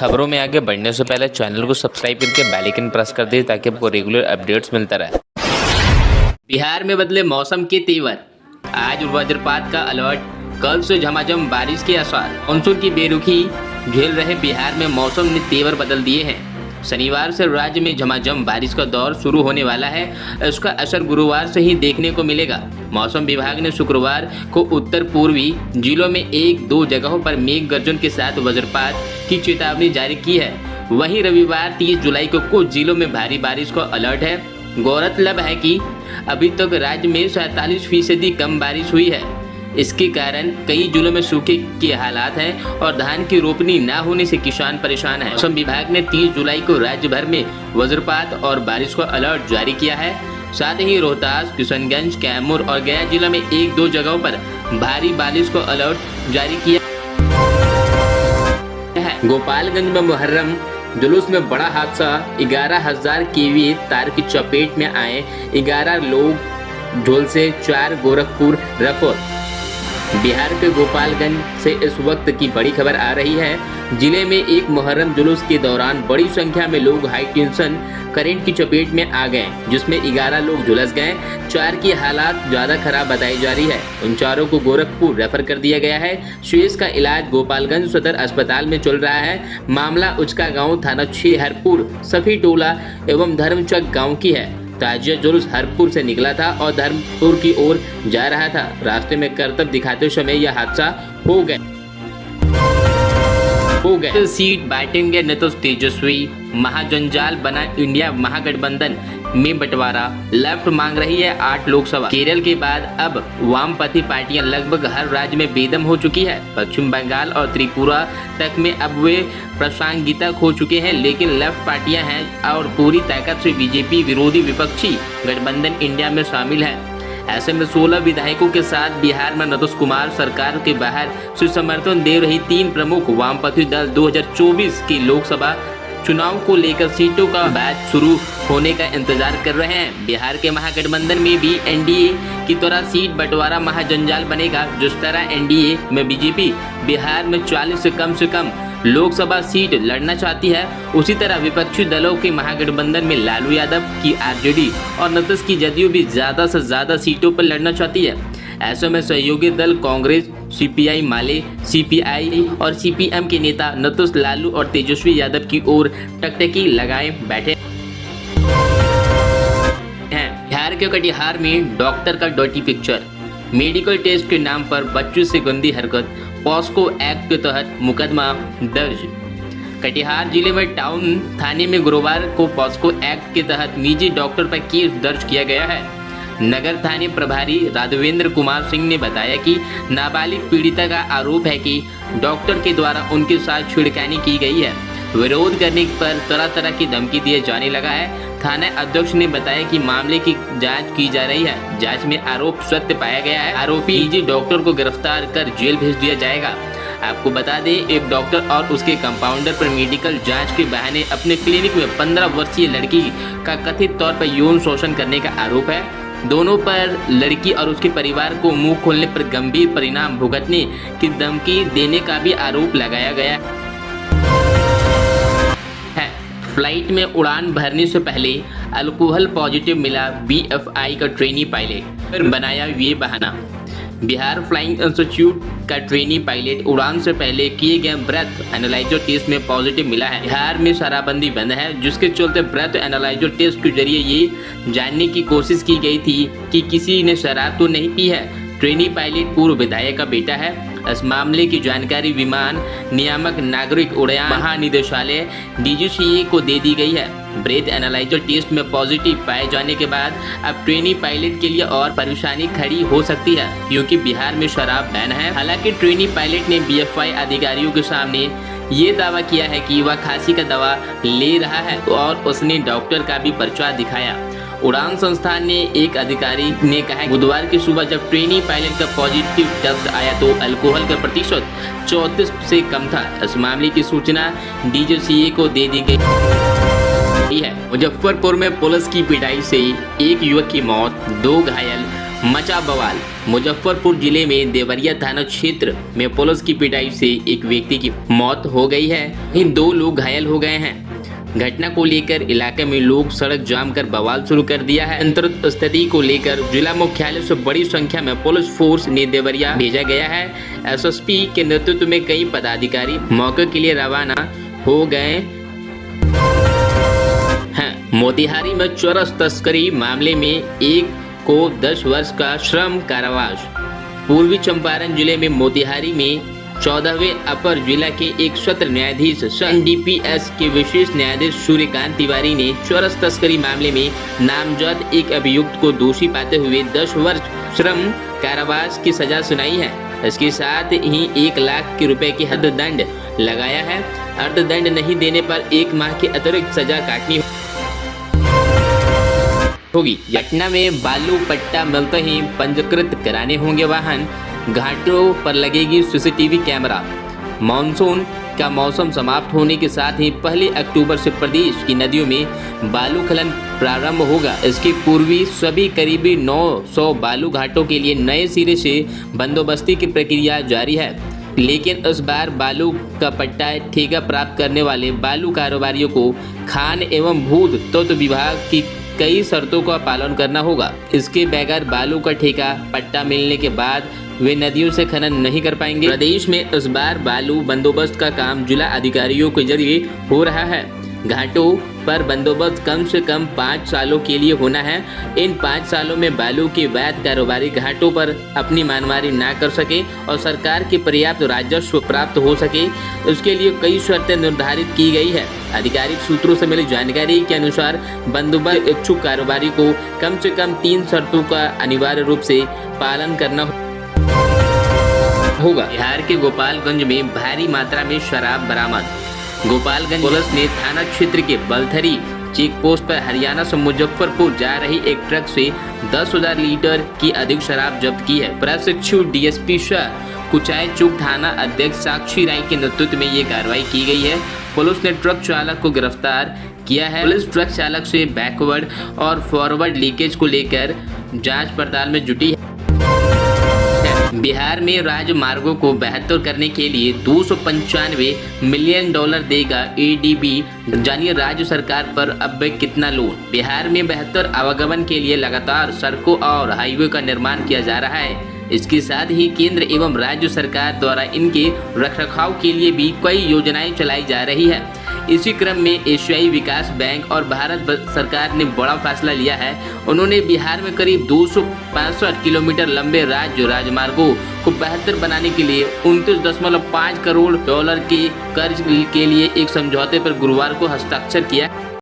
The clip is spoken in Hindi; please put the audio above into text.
खबरों में आगे बढ़ने से पहले चैनल को सब्सक्राइब करके बेल आइकन प्रेस कर दें ताकि आपको रेगुलर अपडेट्स मिलता रहे। बिहार में बदले मौसम के तेवर, आज वज्रपात का अलर्ट, कल से झमाझम बारिश के आसार। मानसून की बेरुखी झेल रहे बिहार में मौसम ने तेवर बदल दिए हैं। शनिवार से राज्य में झमाझम बारिश का दौर शुरू होने वाला है। इसका असर गुरुवार से ही देखने को मिलेगा। मौसम विभाग ने शुक्रवार को उत्तर पूर्वी जिलों में 1-2 जगहों पर मेघ गर्जन के साथ वज्रपात की चेतावनी जारी की है। वहीं रविवार 30 जुलाई को कुछ जिलों में भारी बारिश का अलर्ट है। गौरतलब है कि अभी तक राज्य में 47% कम बारिश हुई है। इसके कारण कई जिलों में सूखे के हालात हैं और धान की रोपनी न होने से किसान परेशान हैं। मौसम विभाग ने 30 जुलाई को राज्य भर में वज्रपात और बारिश का अलर्ट जारी किया है। साथ ही रोहतास, किशनगंज, कैमूर और गया जिला में 1-2 जगहों पर भारी बारिश का अलर्ट जारी किया है। गोपालगंज में मुहर्रम जुलूस में बड़ा हादसा, 11,000 केवी तार की चपेट में आए 11 लोग झोल से 4 गोरखपुर रेफर। बिहार के गोपालगंज से इस वक्त की बड़ी खबर आ रही है। जिले में एक मुहर्रम जुलूस के दौरान बड़ी संख्या में लोग हाई टेंशन करंट की चपेट में आ गए, जिसमें 11 लोग झुलस गए। 4 की हालात ज्यादा खराब बताई जा रही है। उन चारों को गोरखपुर रेफर कर दिया गया है। शेष का इलाज गोपालगंज सदर अस्पताल में चल रहा है। मामला उचका गाँव थाना क्षेत्र हरपुर सफी टोला एवं धर्मचक गाँव की है। ताजिया जुलूस हरपुर से निकला था और धर्मपुर की ओर जा रहा था। रास्ते में करतब दिखाते समय यह हादसा हो गया। सीट बांटेंगे नीतीश तेजस्वी, महाजंजाल बना इंडिया महागठबंधन में बंटवारा। लेफ्ट मांग रही है 8 लोकसभा। केरल के बाद अब वामपंथी पार्टियां लगभग हर राज्य में बेदम हो चुकी है। पश्चिम बंगाल और त्रिपुरा तक में अब वे प्रासंगिकता खो चुके हैं, लेकिन लेफ्ट पार्टियां हैं और पूरी ताकत से बीजेपी विरोधी विपक्षी गठबंधन इंडिया में शामिल है। ऐसे में 16 विधायकों के साथ बिहार में नीतीश कुमार सरकार के बाहर से समर्थन दे रही 3 प्रमुख वामपंथी दल 2024 की लोकसभा चुनाव को लेकर सीटों का बैच शुरू होने का इंतजार कर रहे हैं। बिहार के महागठबंधन में भी एनडीए की तरह सीट बंटवारा महाजंजाल बनेगा। जिस तरह एनडीए में बीजेपी बिहार में 40 से कम लोकसभा सीट लड़ना चाहती है, उसी तरह विपक्षी दलों के महागठबंधन में लालू यादव की आरजेडी और नीतीश की जदयू भी ज्यादा से ज्यादा सीटों पर लड़ना चाहती है। ऐसे में सहयोगी दल कांग्रेस, सीपीआई माले, सीपीआई और सीपीएम के नेता नीतीश, लालू और तेजस्वी यादव की ओर टकटकी लगाए बैठे हैं। बिहार के कटिहार में डॉक्टर का डर्टी पिक्चर, मेडिकल टेस्ट के नाम पर बच्चों से गंदी हरकत, पॉस्को एक्ट के तहत मुकदमा दर्ज। कटिहार जिले में टाउन थाने में गुरुवार को पॉस्को एक्ट के तहत निजी डॉक्टर पर केस दर्ज किया गया है। नगर थाने प्रभारी राघवेंद्र कुमार सिंह ने बताया कि नाबालिग पीड़िता का आरोप है कि डॉक्टर के द्वारा उनके साथ छेड़खानी की गई है। विरोध करने पर तरह तरह की धमकी दिए जाने लगा है। थाना अध्यक्ष ने बताया कि मामले की जांच की जा रही है। जांच में आरोप सत्य पाया गया है। आरोपी निजी डॉक्टर को गिरफ्तार कर जेल भेज दिया जाएगा। आपको बता दें, एक डॉक्टर और उसके कंपाउंडर पर मेडिकल जांच के बहाने अपने क्लिनिक में 15 वर्षीय लड़की का कथित तौर पर यौन शोषण करने का आरोप है। दोनों पर लड़की और उसके परिवार को मुंह खोलने पर गंभीर परिणाम भुगतने की धमकी देने का भी आरोप लगाया गया है। फ्लाइट में उड़ान भरने से पहले अल्कोहल पॉजिटिव मिला बीएफआई का ट्रेनी पायलट, फिर बनाया ये बहाना। बिहार फ्लाइंग इंस्टीट्यूट का ट्रेनी पायलट उड़ान से पहले किए गए ब्रेथ एनालाइजर टेस्ट में पॉजिटिव मिला है। बिहार में शराबबंदी बंद है, जिसके चलते ब्रेथ एनालाइजर टेस्ट के जरिए ये जानने की कोशिश की गई थी कि किसी ने शराब तो नहीं पी है। ट्रेनी पायलट पूर्व विधायक का बेटा है। इस मामले की जानकारी विमान नियामक नागरिक उड्डयन महानिदेशालय डीजीसीए को दे दी गई है। ब्रेथ एनालाइजर टेस्ट में पॉजिटिव पाए जाने के बाद अब ट्रेनी पायलट के लिए और परेशानी खड़ी हो सकती है, क्योंकि बिहार में शराब बैन है। हालांकि ट्रेनी पायलट ने बीएफआई अधिकारियों के सामने ये दावा किया है कि वह खांसी का दवा ले रहा है और उसने डॉक्टर का भी पर्चा दिखाया। उड़ान संस्थान ने एक अधिकारी ने कहा, बुधवार की सुबह जब ट्रेनी पायलट का पॉजिटिव टेस्ट आया तो अल्कोहल का प्रतिशत 34 से कम था। इस मामले की सूचना डीजीसीए को दे दी गई है। मुजफ्फरपुर में पुलिस की पिटाई से एक युवक की मौत, 2 घायल, मचा बवाल। मुजफ्फरपुर जिले में देवरिया थाना क्षेत्र में पुलिस की पिटाई से एक व्यक्ति की मौत हो गई है। इन 2 लोग घायल हो गए हैं। घटना को लेकर इलाके में लोग सड़क जाम कर बवाल शुरू कर दिया है। अंतरित स्थिति को लेकर जिला मुख्यालय से बड़ी संख्या में पुलिस फोर्स ने देवरिया भेजा गया है। एसएसपी के नेतृत्व में कई पदाधिकारी मौके के लिए रवाना हो गए हैं। मोतिहारी में चरस तस्करी मामले में एक को 10 वर्ष का श्रम कारावास। पूर्वी चंपारण जिले में मोतिहारी में 14वें अपर जिला के एक सत्र न्यायाधीश एनडीपीएस के विशेष न्यायाधीश सूर्यकांत तिवारी ने चरस तस्करी मामले में नामजद एक अभियुक्त को दोषी पाते हुए 10 वर्ष श्रम कारावास की सजा सुनाई है। इसके साथ ही 1 लाख के रुपए की हद दंड लगाया है। अर्थदंड नहीं देने पर 1 माह की अतिरिक्त सजा काटनी होगी। घटना में बालू पट्टा मिलते ही पंजीकृत कराने होंगे वाहन। घाटों पर लगेगी सीसीटीवी कैमरा। मानसून का मौसम समाप्त होने के साथ ही 1 अक्टूबर से प्रदेश की नदियों में बालू खनन प्रारंभ होगा। इसके पूर्वी सभी करीबी 900 बालू घाटों के लिए नए सिरे से बंदोबस्ती की प्रक्रिया जारी है। लेकिन इस बार बालू का पट्टा ठेका प्राप्त करने वाले बालू कारोबारियों को खान एवं भू तत्व विभाग की कई शर्तों का पालन करना होगा। इसके बगैर बालू का ठेका पट्टा मिलने के बाद वे नदियों से खनन नहीं कर पाएंगे। प्रदेश में इस बार बालू बंदोबस्त का काम जिला अधिकारियों के जरिए हो रहा है। घाटों पर बंदोबस्त कम से कम 5 सालों के लिए होना है। इन 5 सालों में बालू के वैध कारोबारी घाटों पर अपनी मनमानी ना कर सके और सरकार के पर्याप्त राजस्व प्राप्त हो सके, उसके लिए कई शर्तें निर्धारित की गई है। आधिकारिक सूत्रों से मिली जानकारी के अनुसार बंदोबस्त इच्छुक कारोबारी को कम से कम 3 शर्तों का अनिवार्य रूप से पालन करना होगा। बिहार के गोपालगंज में भारी मात्रा में शराब बरामद। गोपालगंज पुलिस ने थाना क्षेत्र के बलथरी चेक पोस्ट पर हरियाणा से मुजफ्फरपुर जा रही एक ट्रक से 10,000 लीटर की अधिक शराब जब्त की है। प्रशिक्षु डीएसपी शाह कुचाई चौक थाना अध्यक्ष साक्षी राय के नेतृत्व में ये कार्रवाई की गई है। पुलिस ने ट्रक चालक को गिरफ्तार किया है। पुलिस ट्रक चालक से बैकवर्ड और फॉरवर्ड लीकेज को लेकर जांच पड़ताल में जुटी है। बिहार में राजमार्गों को बेहतर करने के लिए $295 मिलियन देगा एडीबी। जानिए राज्य सरकार पर अब कितना लोन। बिहार में बेहतर आवागमन के लिए लगातार सड़कों और हाईवे का निर्माण किया जा रहा है। इसके साथ ही केंद्र एवं राज्य सरकार द्वारा इनके रखरखाव के लिए भी कई योजनाएं चलाई जा रही है। इसी क्रम में एशियाई विकास बैंक और भारत सरकार ने बड़ा फैसला लिया है। उन्होंने बिहार में करीब 265 किलोमीटर लंबे राज्य राजमार्गों को बेहतर बनाने के लिए $29.5 करोड़ के कर्ज के लिए एक समझौते पर गुरुवार को हस्ताक्षर किया।